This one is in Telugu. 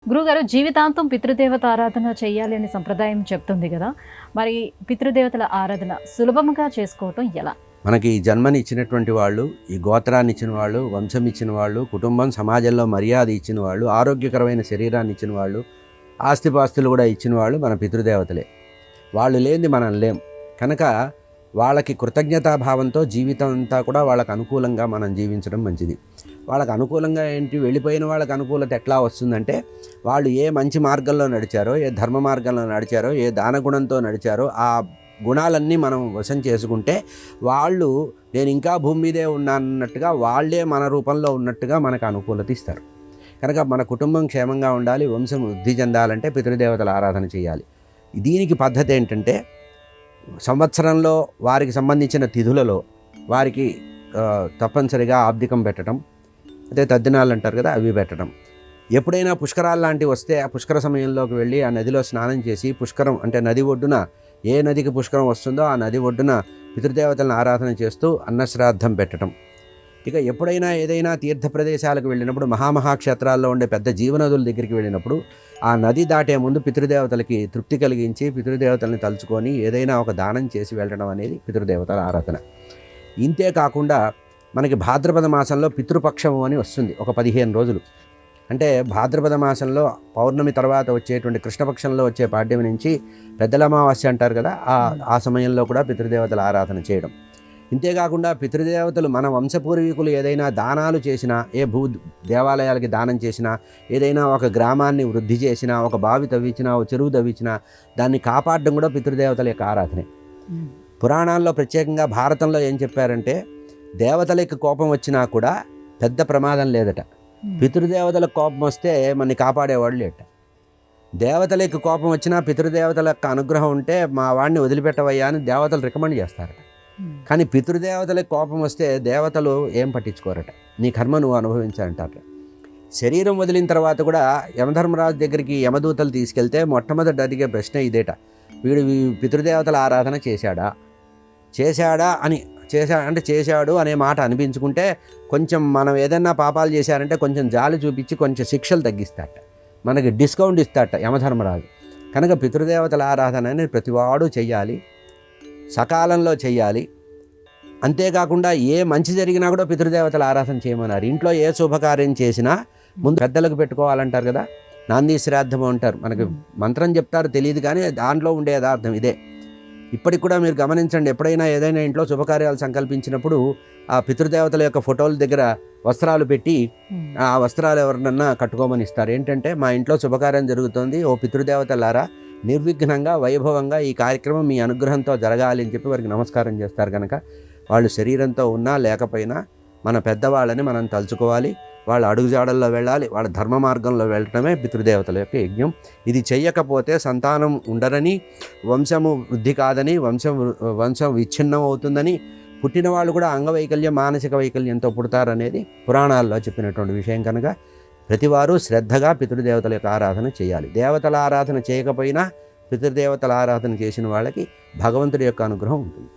గురుగారు జీవితాంతం పితృదేవత ఆరాధన చేయాలి అనే సంప్రదాయం చెప్తుంది కదా. మరి పితృదేవతల ఆరాధన సులభంగా చేసుకోవటం ఎలా? మనకి జన్మని ఇచ్చినటువంటి వాళ్ళు, ఈ గోత్రాన్ని ఇచ్చిన వాళ్ళు, వంశం ఇచ్చిన వాళ్ళు, కుటుంబం సమాజంలో మర్యాద ఇచ్చిన వాళ్ళు, ఆరోగ్యకరమైన శరీరాన్ని ఇచ్చిన వాళ్ళు, ఆస్తిపాస్తులు కూడా ఇచ్చిన వాళ్ళు మన పితృదేవతలే. వాళ్ళు లేనిది మనం లేం కనుక వాళ్ళకి కృతజ్ఞతాభావంతో జీవితం అంతా కూడా వాళ్ళకు అనుకూలంగా మనం జీవించడం మంచిది. వాళ్ళకు అనుకూలంగా ఏంటి, వెళ్ళిపోయిన వాళ్ళకి అనుకూలత ఎట్లా వస్తుందంటే, వాళ్ళు ఏ మంచి మార్గంలో నడిచారో, ఏ ధర్మ మార్గంలో నడిచారో, ఏ దానగుణంతో నడిచారో ఆ గుణాలన్నీ మనం వశం చేసుకుంటే వాళ్ళు నేను ఇంకా భూమి మీదే ఉన్నానన్నట్టుగా వాళ్ళే మన రూపంలో ఉన్నట్టుగా మనకు అనుకూలత ఇస్తారు. కనుక మన కుటుంబం క్షేమంగా ఉండాలి, వంశం వృద్ధి చెందాలంటే పితృదేవతల ఆరాధన చేయాలి. దీనికి పద్ధతి ఏంటంటే, సంవత్సరంలో వారికి సంబంధించిన తిథులలో వారికి తప్పనిసరిగా ఆబ్దికం పెట్టడం, అదే తద్దినాలు అంటారు కదా, అవి పెట్టడం. ఎప్పుడైనా పుష్కరాలు లాంటివి వస్తే ఆ పుష్కర సమయంలోకి వెళ్ళి ఆ నదిలో స్నానం చేసి, పుష్కరం అంటే నది ఒడ్డున ఏ నదికి పుష్కరం వస్తుందో ఆ నది ఒడ్డున పితృదేవతలను ఆరాధన చేస్తూ అన్నశ్రాద్ధం పెట్టడం. ఇక ఎప్పుడైనా ఏదైనా తీర్థ ప్రదేశాలకు వెళ్ళినప్పుడు, మహాక్షేత్రాల్లో ఉండే పెద్ద జీవనదుల దగ్గరికి వెళ్ళినప్పుడు ఆ నది దాటే ముందు పితృదేవతలకి తృప్తి కలిగించి పితృదేవతల్ని తలుచుకొని ఏదైనా ఒక దానం చేసి వెళ్ళడం అనేది పితృదేవతల ఆరాధన. ఇంతే కాకుండా మనకి భాద్రపద మాసంలో పితృపక్షము అని వస్తుంది, ఒక 15 రోజులు. అంటే భాద్రపద మాసంలో పౌర్ణమి తర్వాత వచ్చేటువంటి కృష్ణపక్షంలో వచ్చే పాడ్యమి నుంచి పెద్దల అమావాస్య అంటారు కదా, ఆ సమయంలో కూడా పితృదేవతల ఆరాధన చేయడం. ఇంతేకాకుండా పితృదేవతలు మన వంశపూర్వీకులు ఏదైనా దానాలు చేసినా, ఏ దేవాలయాలకి దానం చేసినా, ఏదైనా ఒక గ్రామాన్ని వృద్ధి చేసినా, ఒక బావి తవ్వించినా, ఒక చెరువు తవ్వించినా దాన్ని కాపాడడం కూడా పితృదేవతల యొక్క ఆరాధనే. పురాణాల్లో ప్రత్యేకంగా భారతంలో ఏం చెప్పారంటే, దేవతలకి కోపం వచ్చినా కూడా పెద్ద ప్రమాదం లేదట, పితృదేవతలకు కోపం వస్తే మనని కాపాడేవాళ్ళు లేట. దేవతలకి కోపం వచ్చినా పితృదేవతల యొక్క అనుగ్రహం ఉంటే మా వాడిని వదిలిపెట్టవయ్యా అని దేవతలు రికమెండ్ చేస్తారట. కానీ పితృదేవతలకు కోపం వస్తే దేవతలు ఏం పట్టించుకోరట, నీ కర్మ నువ్వు అనుభవించాలంటారట. శరీరం వదిలిన తర్వాత కూడా యమధర్మరాజు దగ్గరికి యమదూతలు తీసుకెళ్తే మొట్టమొదటి అడిగే ప్రశ్న ఇదేట, వీడు పితృదేవతల ఆరాధన చేశాడా అని చేశాడు అనే మాట అనిపించుకుంటే కొంచెం మనం ఏదన్నా పాపాలు చేశారంటే కొంచెం జాలి చూపించి కొంచెం శిక్షలు తగ్గిస్తాట, మనకి డిస్కౌంట్ ఇస్తాట యమధర్మరాజు. కనుక పితృదేవతల ఆరాధన అనేది ప్రతివాడు చెయ్యాలి, సకాలంలో చెయ్యాలి. అంతేకాకుండా ఏ మంచి జరిగినా కూడా పితృదేవతల ఆరాధన చేయమన్నారు. ఇంట్లో ఏ శుభకార్యం చేసినా ముందు పెద్దలకు పెట్టుకోవాలంటారు కదా, నాంది శ్రాద్ధం అంటారు. మనకి మంత్రం చెప్తారు తెలియదు కానీ దాంట్లో ఉండే యథార్థం ఇదే. ఇప్పటికి కూడా మీరు గమనించండి, ఎప్పుడైనా ఏదైనా ఇంట్లో శుభకార్యాలు సంకల్పించినప్పుడు ఆ పితృదేవతల యొక్క ఫోటోల దగ్గర వస్త్రాలు పెట్టి ఆ వస్త్రాలు ఎవరినన్నా కట్టుకోమని ఇస్తారు. ఏంటంటే, మా ఇంట్లో శుభకార్యం జరుగుతుంది, ఓ పితృదేవతలారా నిర్విఘ్నంగా వైభవంగా ఈ కార్యక్రమం మీ అనుగ్రహంతో జరగాలి అని చెప్పి వారికి నమస్కారం చేస్తారు. కనుక వాళ్ళు శరీరంతో ఉన్నా లేకపోయినా మన పెద్దవాళ్ళని మనం తలుచుకోవాలి, వాళ్ళ అడుగుజాడల్లో వెళ్ళాలి, వాళ్ళ ధర్మ మార్గంలో వెళ్ళటమే పితృదేవతల యొక్క యజ్ఞం. ఇది చెయ్యకపోతే సంతానం ఉండరని, వంశము వృద్ధి కాదని, వంశం విచ్ఛిన్నం అవుతుందని, పుట్టిన వాళ్ళు కూడా అంగవైకల్యం మానసిక వైకల్యంతో పుడతారనేది పురాణాల్లో చెప్పినటువంటి విషయం. కనుక ప్రతివారు శ్రద్ధగా పితృదేవతల యొక్క ఆరాధన చేయాలి. దేవతల ఆరాధన చేయకపోయినా పితృదేవతల ఆరాధన చేసిన వాళ్ళకి భగవంతుడి యొక్క అనుగ్రహం ఉంటుంది.